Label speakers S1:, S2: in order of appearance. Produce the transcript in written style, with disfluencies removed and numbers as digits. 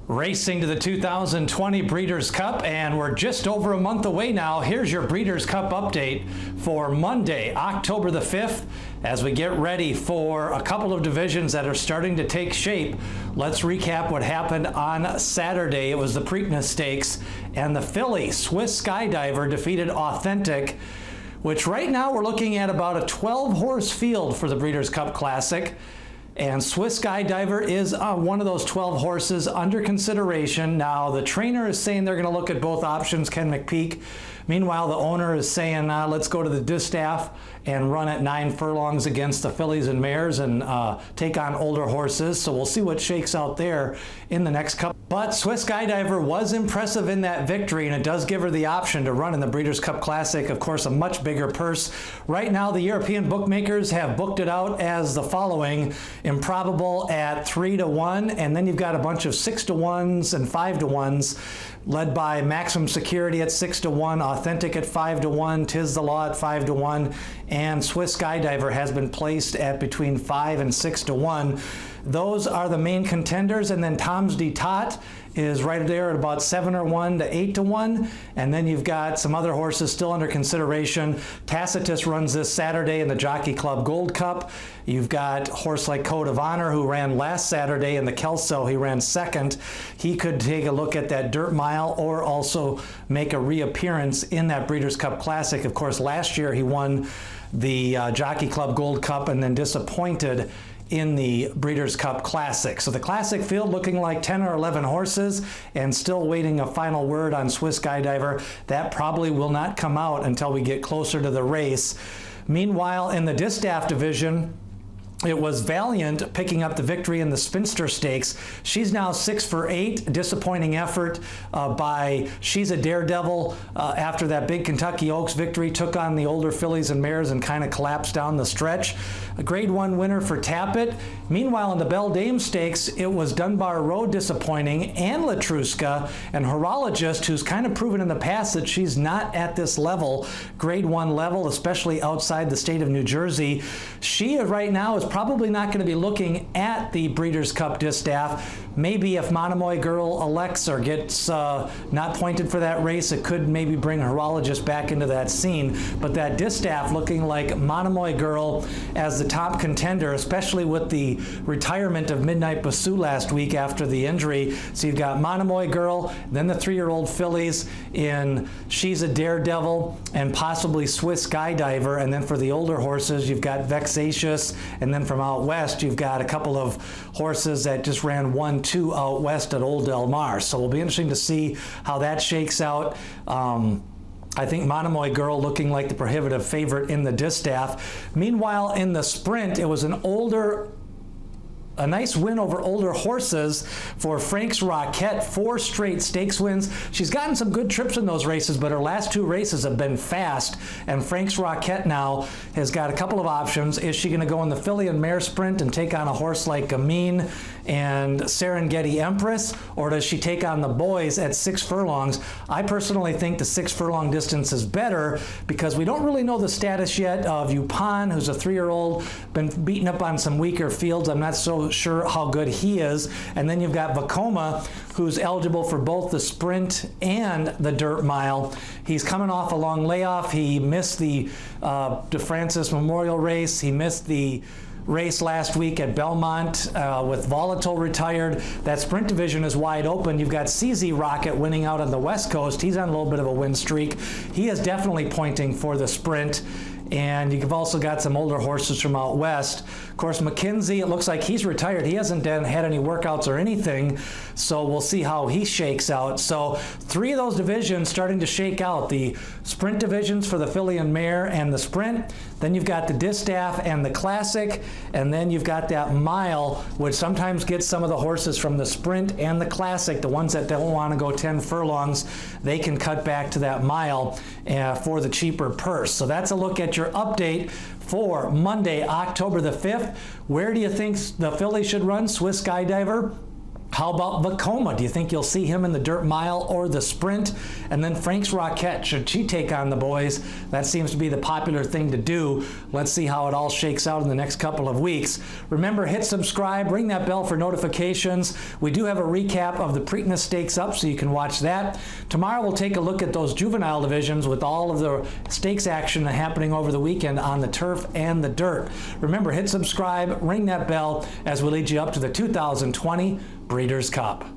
S1: Racing to the 2020 Breeders' Cup, and we're just over a month away now. Here's your Breeders' Cup update for Monday, October the 5th. As we get ready for a couple of divisions that are starting to take shape, let's recap what happened on Saturday. It was the Preakness Stakes, and the filly Swiss Skydiver defeated Authentic, which right now we're looking at about a 12-horse field for the Breeders' Cup Classic. And Swiss Skydiver is one of those 12 horses under consideration. Now, the trainer is saying they're going to look at both options, Ken McPeak. Meanwhile, the owner is saying, let's go to the Distaff and run at 9 furlongs against the fillies and mares and take on older horses. So we'll see what shakes out there in the next couple. But Swiss Skydiver was impressive in that victory, and it does give her the option to run in the Breeders' Cup Classic. Of course, a much bigger purse. Right now, the European bookmakers have booked it out as the following: Improbable at 3-1, and then you've got a bunch of 6-1s and 5-1s, led by Maximum Security at 6-1, Authentic at 5-1, Tis the Law at 5-1, and Swiss Skydiver has been placed at between 5 and 6-1. Those are the main contenders, and then Tom's de Tot is right there at about 7-1 to 8-1, and then you've got some other horses still under consideration. Tacitus runs this Saturday in the Jockey Club Gold Cup. You've got a horse like Code of Honor, who ran last Saturday in the Kelso. He ran second. He could take a look at that dirt mile or also make a reappearance in that Breeders' Cup Classic. Of course, last year he won the Jockey Club Gold Cup and then disappointed in the Breeders' Cup Classic. So the Classic field looking like 10 or 11 horses, and still waiting a final word on Swiss Skydiver. That probably will not come out until we get closer to the race. Meanwhile, in the Distaff division, it was Valiant picking up the victory in the Spinster Stakes. She's now 6 for 8. Disappointing effort by She's a Daredevil after that big Kentucky Oaks victory. Took on the older fillies and mares and kind of collapsed down the stretch. A Grade 1 winner for Tappet. Meanwhile, in the Beldame Stakes, it was Dunbar Road disappointing, and Latruska, and Horologist, who's kind of proven in the past that she's not at this level, Grade 1 level, especially outside the state of New Jersey. She right now is probably not going to be looking at the Breeders' Cup Distaff. Maybe if Monomoy Girl elects or gets not pointed for that race, it could maybe bring Horologist back into that scene. But that Distaff looking like Monomoy Girl as the top contender, especially with the retirement of Midnight Basu last week after the injury. So you've got Monomoy Girl, then the 3-year-old fillies in She's a Daredevil, and possibly Swiss Skydiver. And then for the older horses, you've got Vexatious, and then from out west, you've got a couple of horses that just ran 1-2 out west at Old Del Mar. So it'll be interesting to see how that shakes out. I think Monomoy Girl looking like the prohibitive favorite in the Distaff. Meanwhile, in the sprint, it was a nice win over older horses for Frank's Rocket. 4 straight stakes wins. She's gotten some good trips in those races, but her last 2 races have been fast, and Frank's Rocket now has got a couple of options. Is she going to go in the filly and mare sprint and take on a horse like Amin and Serengeti Empress, or does she take on the boys at 6 furlongs? I personally think the 6 furlong distance is better, because we don't really know the status yet of Yupan, who's a 3-year-old, been beaten up on some weaker fields. I'm not so sure how good he is. And then you've got Vacoma, who's eligible for both the sprint and the dirt mile. He's coming off a long layoff. He missed the De Francis Memorial race. He missed the race last week at Belmont with Volatile retired. That sprint division is wide open. You've got CZ Rocket winning out on the West Coast. He's on a little bit of a win streak. He is definitely pointing for the sprint. And you've also got some older horses from out west. Of course, McKenzie, it looks like he's retired. He hasn't had any workouts or anything, so we'll see how he shakes out. So 3 of those divisions starting to shake out. The sprint divisions for the filly and mare and the sprint. Then you've got the Distaff and the Classic, and then you've got that mile, which sometimes gets some of the horses from the sprint and the Classic. The ones that don't want to go 10 furlongs, they can cut back to that mile for the cheaper purse. So that's a look at your update for Monday, October the 5th. Where do you think the filly should run? Swiss Skydiver How about Vacoma? Do you think you'll see him in the dirt mile or the sprint? And then Frank's Rocket, should she take on the boys? That seems to be the popular thing to do. Let's see how it all shakes out in the next couple of weeks. Remember, hit subscribe, ring that bell for notifications. We do have a recap of the Preakness Stakes up, so you can watch that. Tomorrow we'll take a look at those juvenile divisions with all of the stakes action happening over the weekend on the turf and the dirt. Remember, hit subscribe, ring that bell as we lead you up to the 2020 Breeders' Cup.